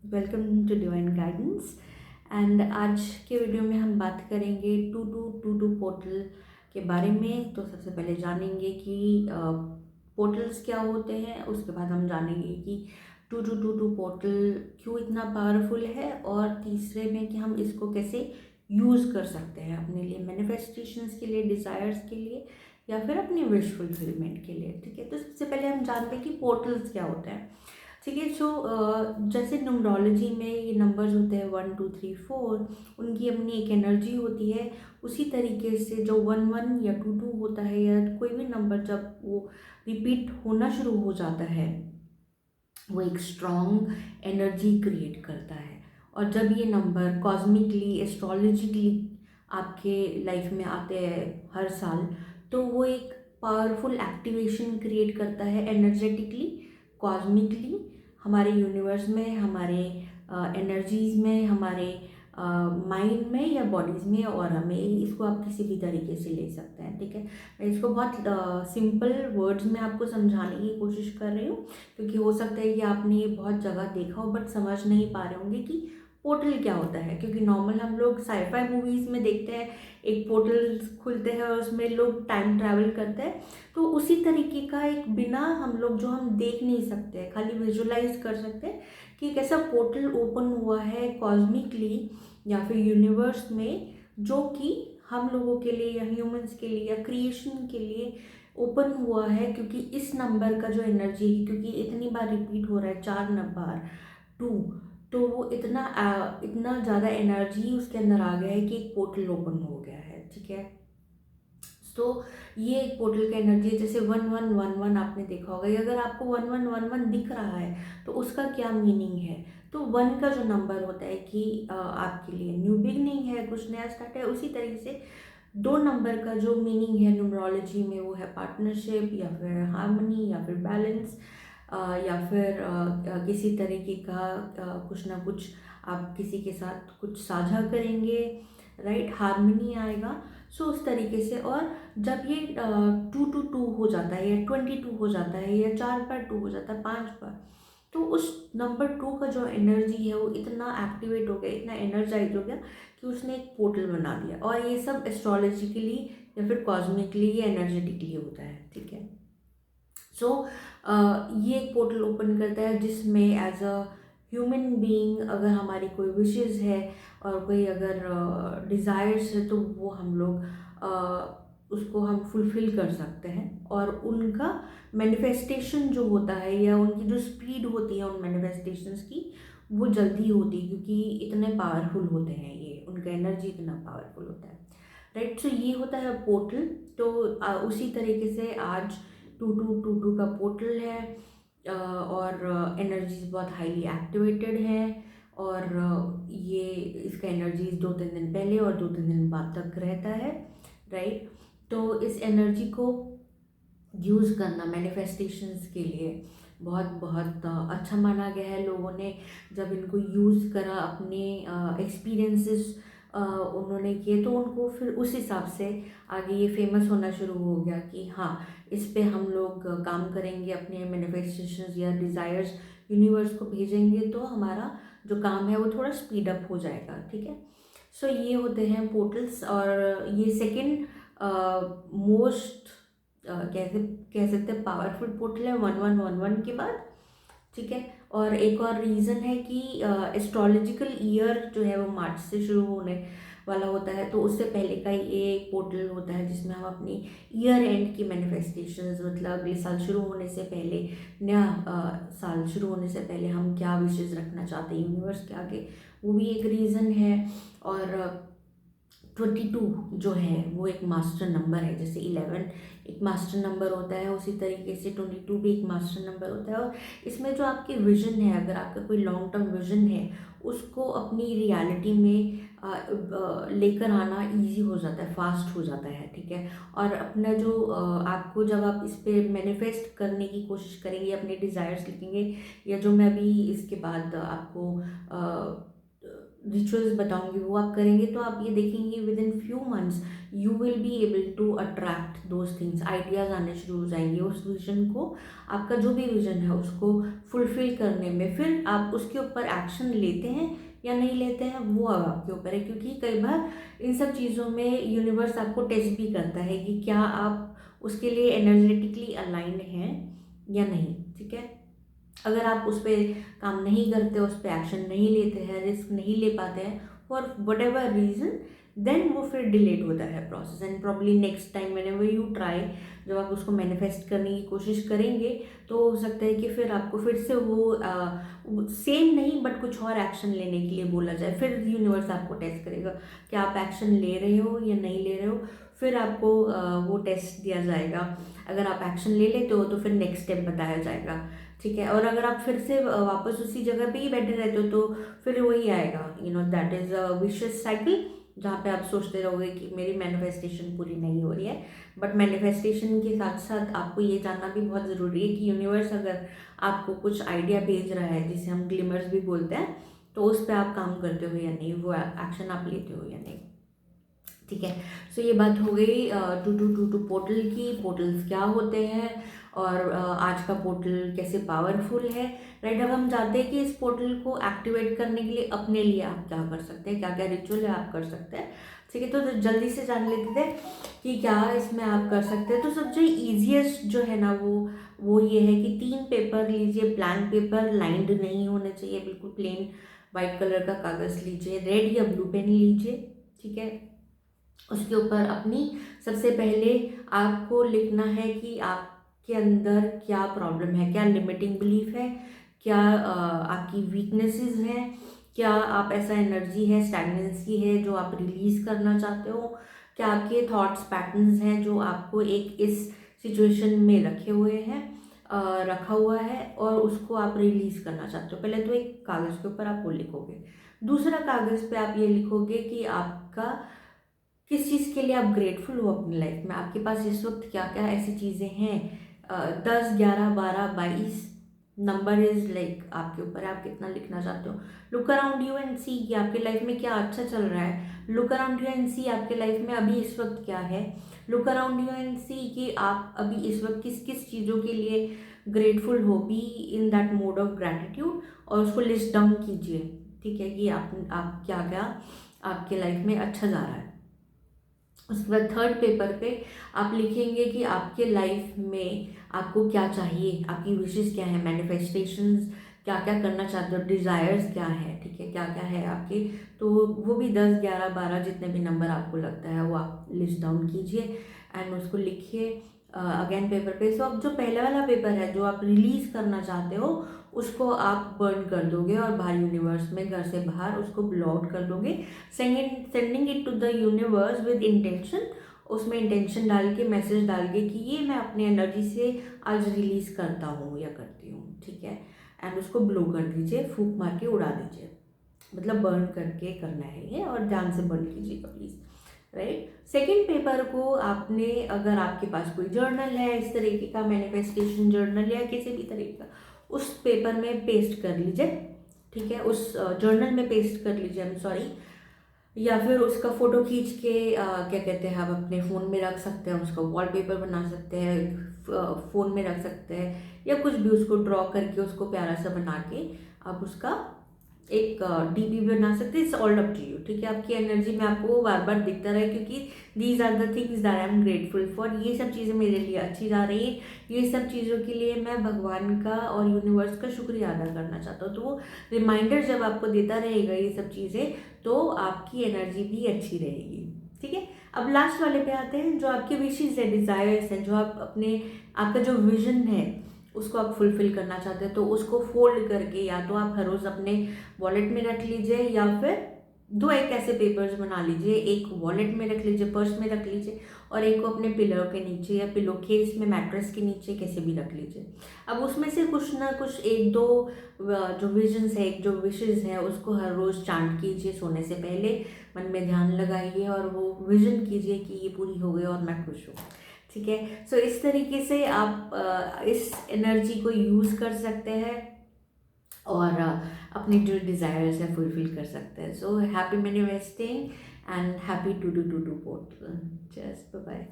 Welcome to divine guidance. And आज के video में हम बात करेंगे 2222 पोर्टल के बारे में। तो सबसे पहले जानेंगे कि पोर्टल्स क्या होते हैं, उसके बाद हम जानेंगे कि 2222 पोर्टल क्यों इतना पावरफुल है, और तीसरे में कि हम इसको कैसे यूज़ कर सकते हैं अपने लिए, मैनिफेस्टेशंस के लिए, डिज़ायर्स के लिए, या फिर अपने विश फुलफिलमेंट के लिए। ठीक है, तो सबसे पहले हम जानते हैं कि पोर्टल्स क्या होते हैं। ठीक है, सो जैसे न्यूमरोलॉजी में ये नंबर्स होते हैं 1 2 3 4, उनकी अपनी एक एनर्जी होती है। उसी तरीके से जो 1 1 या 2 2 होता है, या कोई भी नंबर जब वो रिपीट होना शुरू हो जाता है, वो एक स्ट्रॉन्ग एनर्जी क्रिएट करता है। और जब ये नंबर कॉस्मिकली, एस्ट्रोलॉजिकली आपके लाइफ में आते हैं हर साल, तो वो एक पावरफुल एक्टिवेशन क्रिएट करता है एनर्जेटिकली, कॉस्मिकली, हमारे यूनिवर्स में, हमारे एनर्जीज में, हमारे माइंड में या बॉडीज़ में, और हमें इसको आप किसी भी तरीके से ले सकते हैं। ठीक है, मैं इसको बहुत सिंपल वर्ड्स में आपको समझाने की कोशिश कर रही हूँ, क्योंकि हो सकता है कि आपने ये बहुत जगह देखा हो बट समझ नहीं पा रहे होंगे कि पोर्टल क्या होता है। क्योंकि नॉर्मल हम लोग साईफाई मूवीज़ में देखते हैं, एक पोर्टल खुलते हैं और उसमें लोग टाइम ट्रैवल करते हैं। तो उसी तरीके का एक, बिना हम लोग, जो हम देख नहीं सकते, खाली विजुलाइज कर सकते हैं कि एक ऐसा पोर्टल ओपन हुआ है कॉस्मिकली या फिर यूनिवर्स में, जो कि हम लोगों के लिए या ह्यूमंस के लिए या क्रिएशन के लिए ओपन हुआ है। क्योंकि इस नंबर का जो एनर्जी है, क्योंकि इतनी बार रिपीट हो रहा है, 4 बार 2, तो वो इतना ज़्यादा एनर्जी उसके अंदर आ गया है कि एक पोर्टल ओपन हो गया है। ठीक है, तो ये एक पोर्टल का एनर्जी है। जैसे 1111 आपने देखा होगा, या अगर आपको 1111 दिख रहा है तो उसका क्या मीनिंग है। तो 1 का जो नंबर होता है कि आपके लिए न्यू बिगनिंग है, कुछ नया स्टार्ट है। उसी तरीके से 2 नंबर का जो मीनिंग है न्यूमरोलॉजी में, वो है पार्टनरशिप, या फिर हार्मनी, या फिर बैलेंस, या फिर किसी तरीके का कुछ ना कुछ आप किसी के साथ कुछ साझा करेंगे, राइट, हार्मनी आएगा। सो उस तरीके से। और जब ये 2 2 2 हो जाता है, या 22 हो जाता है, या 4 बार 2 हो जाता है, 5 बार, तो उस नंबर 2 का जो एनर्जी है वो इतना एक्टिवेट हो गया, इतना एनर्जाइज हो गया कि उसने एक पोर्टल बना दिया। और ये सब एस्ट्रोलॉजिकली या फिर कॉस्मिकली या एनर्जेटिकली होता है। ठीक है, सो ये एक पोर्टल ओपन करता है, जिसमें एज अ ह्यूमन बीइंग, अगर हमारी कोई विशेज़ है और कोई अगर डिज़ायर्स है, तो वो हम लोग उसको हम फुलफ़िल कर सकते हैं। और उनका मैनिफेस्टेशन जो होता है, या उनकी जो स्पीड होती है उन मैनिफेस्टेशंस की, वो जल्दी होती है, क्योंकि इतने पावरफुल होते हैं ये, उनका एनर्जी इतना पावरफुल होता है, राइट। सो ये होता है पोर्टल। तो उसी तरीके से आज 2222 का पोर्टल है, और एनर्जीज बहुत हाईली एक्टिवेटेड है। और ये, इसका एनर्जीज 2 3 दिन पहले और 2 3 दिन बाद तक रहता है, राइट। तो इस एनर्जी को यूज़ करना मैनिफेस्टेशंस के लिए बहुत बहुत अच्छा माना गया है। लोगों ने जब इनको यूज़ करा, अपने एक्सपीरियंसेस उन्होंने किए, तो उनको फिर उस हिसाब से आगे ये फेमस होना शुरू हो गया कि हाँ, इस पे हम लोग काम करेंगे, अपने मैनिफेस्टेशंस या डिज़ायर्स यूनिवर्स को भेजेंगे, तो हमारा जो काम है वो थोड़ा स्पीड अप हो जाएगा। ठीक है, सो ये होते हैं पोर्टल्स। और ये सेकंड मोस्ट कैसे कह सकते हैं पावरफुल पोर्टल है 1111 के बाद। ठीक है, और एक और रीज़न है कि एस्ट्रोलॉजिकल ईयर जो है वो मार्च से शुरू होने वाला होता है, तो उससे पहले का ये पोर्टल होता है, जिसमें हम अपनी ईयर एंड की मैनिफेस्टेशंस, मतलब अगले साल शुरू होने से पहले, नया साल शुरू होने से पहले हम क्या विशेज़ रखना चाहते हैं यूनिवर्स के आगे, वो भी एक रीज़न है। और 22 जो है वो एक मास्टर नंबर है। जैसे 11 एक मास्टर नंबर होता है, उसी तरीके से 22 भी एक मास्टर नंबर होता है। और इसमें जो आपकी विजन है, अगर आपका कोई लॉन्ग टर्म विजन है, उसको अपनी रियलिटी में लेकर आना इजी हो जाता है, फास्ट हो जाता है। ठीक है, और अपना जो आपको, जब आप इस पे मैनिफेस्ट करने की कोशिश करेंगे, अपने डिज़ायर्स लिखेंगे, या जो मैं अभी इसके बाद आपको रिचुअल्स बताऊंगी वो आप करेंगे तो आप ये देखेंगे within few months you will be able to attract those things, ideas आने शुरू हो जाएंगे उस विजन को, आपका जो भी विजन है उसको फुलफिल करने में। फिर आप उसके ऊपर एक्शन लेते हैं या नहीं लेते हैं वो अब आपके ऊपर है, क्योंकि कई बार इन सब चीज़ों में यूनिवर्स आपको टेस्ट भी करता है कि क्या आप उसके लिए एनर्जेटिकली अलाइंड हैं या नहीं। ठीक है, अगर आप उस पर काम नहीं करते, उस पर एक्शन नहीं लेते हैं, रिस्क नहीं ले पाते हैं for whatever reason, then वो फिर डिलेट होता है process and probably next time whenever you try, जब आप उसको मैनिफेस्ट करने की कोशिश करेंगे तो हो सकता है कि फिर आपको फिर से वो सेम नहीं बट कुछ और एक्शन लेने के लिए बोला जाए। फिर यूनिवर्स आपको टेस्ट करेगा कि आप एक्शन ले रहे हो या नहीं ले रहे हो, फिर आपको वो टेस्ट दिया जाएगा। अगर आप एक्शन ले लेते हो तो फिर नेक्स्ट स्टेप बताया जाएगा। ठीक है, और अगर आप फिर से वापस उसी जगह पे ही बैठे रहते हो तो फिर वही आएगा, you know that is a vicious cycle, जहाँ पे आप सोचते रहोगे कि मेरी मैनिफेस्टेशन पूरी नहीं हो रही है। बट मैनिफेस्टेशन के साथ साथ आपको ये जानना भी बहुत ज़रूरी है कि यूनिवर्स अगर आपको कुछ आइडिया भेज रहा है, जिसे हम ग्लिमर्स भी बोलते हैं, तो उस पर आप काम करते हो या नहीं, वो एक्शन आप लेते हो या नहीं। ठीक है, सो ये बात हो गई 2222 पोर्टल की, पोर्टल्स क्या होते हैं और आज का पोर्टल कैसे पावरफुल है। राइट, अब हम जानते हैं कि इस पोर्टल को एक्टिवेट करने के लिए अपने लिए आप क्या कर सकते हैं, क्या क्या रिचुअल है आप कर सकते हैं। ठीक है, तो जल्दी से जान लेते थे कि क्या इसमें आप कर सकते हैं। तो सबसे ईजिएस्ट जो है ना वो ये है कि 3 पेपर लीजिए, ब्लैंक पेपर, लाइंड नहीं होने चाहिए, बिल्कुल प्लेन वाइट कलर का कागज़ लीजिए, रेड या ब्लू पेन लीजिए। ठीक है, उसके ऊपर अपनी सबसे पहले आपको लिखना है कि आपके अंदर क्या प्रॉब्लम है, क्या लिमिटिंग बिलीफ है, क्या आपकी वीकनेसेस हैं, क्या आप ऐसा एनर्जी है, स्टैग्नेंसी है जो आप रिलीज़ करना चाहते हो, क्या आपके थॉट्स पैटर्न्स हैं जो आपको एक इस सिचुएशन में रखे हुए हैं, रखा हुआ है और उसको आप रिलीज़ करना चाहते हो। पहले तो एक कागज़ के ऊपर आप वो लिखोगे, दूसरा कागज़ पे आप ये लिखोगे कि आपका किस चीज़ के लिए आप ग्रेटफुल हो अपनी लाइफ में, आपके पास इस वक्त क्या क्या ऐसी चीज़ें हैं। 10, 11, 12, 22 नंबर इज़ लाइक आपके ऊपर है, आप कितना लिखना चाहते हो। लुक अराउंड यू एंड सी कि आपके लाइफ में क्या अच्छा चल रहा है। लुक अराउंड यू एंड सी आपके लाइफ में अभी इस वक्त क्या है। लुक अराउंड यू एंड सी कि आप अभी इस वक्त किस किस चीज़ों के लिए ग्रेटफुल हो, be in that mode of gratitude, और उसको लिस्ट डाउन कीजिए। ठीक है, कि आप क्या क्या आपके लाइफ में अच्छा जा रहा है। उसके बाद थर्ड पेपर पे आप लिखेंगे कि आपके लाइफ में आपको क्या चाहिए, आपकी विशेष क्या है, मैनिफेस्टेशंस क्या क्या करना चाहते हो, डिज़ायर्स क्या है। ठीक है, क्या क्या है आपके, तो वो भी 10, 11, 12 जितने भी नंबर आपको लगता है वो आप लिस्ट डाउन कीजिए एंड उसको लिखिए अगेन पेपर पे। सो अब जो पहला वाला पेपर है जो आप रिलीज़ करना चाहते हो उसको आप बर्न कर दोगे और बाहर यूनिवर्स में, घर से बाहर उसको ब्लॉ आउट कर दोगे, sending it to the universe with intention. उसमें इंटेंशन डाल के, मैसेज डाल के कि ये मैं अपनी एनर्जी से आज रिलीज़ करता हूँ या करती हूँ। ठीक है, एंड उसको ब्लो कर दीजिए, फूंक मार के उड़ा दीजिए, मतलब बर्न करके करना है ये, और ध्यान से बर्न कीजिएगा प्लीज़। राइट, सेकेंड पेपर को आपने, अगर आपके पास कोई जर्नल है इस तरीके का, मैनिफेस्टेशन जर्नल या किसी भी तरीके का, उस पेपर में पेस्ट कर लीजिए। ठीक है, उस जर्नल में पेस्ट कर लीजिए, आई एम सॉरी, या फिर उसका फ़ोटो खींच के क्या कहते हैं, आप अपने फ़ोन में रख सकते हैं, उसका वॉलपेपर बना सकते हैं, फ़ोन में रख सकते हैं, या कुछ भी उसको ड्रॉ करके उसको प्यारा सा बना के आप उसका एक डीपी बना सकते हैं। It's all up to you. ठीक है, आपकी एनर्जी में आपको वो बार बार दिखता रहे, क्योंकि these are the things that I am grateful for, ये सब चीज़ें मेरे लिए अच्छी जा रही है, ये सब चीज़ों के लिए मैं भगवान का और यूनिवर्स का शुक्रिया अदा करना चाहता हूँ। तो वो रिमाइंडर जब आपको देता रहेगा ये सब चीज़ें, तो आपकी एनर्जी भी अच्छी रहेगी। ठीक है, अब लास्ट वाले पे आते हैं, जो आपके विशेज़ है, डिज़ायर्स हैं, जो आप अपने, आपका जो विजन है उसको आप फुलफिल करना चाहते हैं, तो उसको फोल्ड करके या तो आप हर रोज़ अपने वॉलेट में रख लीजिए, या फिर दो एक ऐसे पेपर्स बना लीजिए, एक वॉलेट में रख लीजिए, पर्स में रख लीजिए, और एक को अपने पिलो के नीचे या पिलो केस में, मैट्रेस के नीचे, कैसे भी रख लीजिए। अब उसमें से कुछ ना कुछ एक दो जो विजन्स है, जो विशेज़ है, उसको हर रोज़ चांट कीजिए सोने से पहले, मन में ध्यान लगाइए और वो विजन कीजिए कि ये पूरी हो गई और मैं खुश हूँ। ठीक है, सो इस तरीके से आप इस एनर्जी को यूज़ कर सकते हैं और अपने जो डिज़ायर्स है फुलफिल कर सकते हैं। So happy manifesting and happy to do portal. Just bye bye.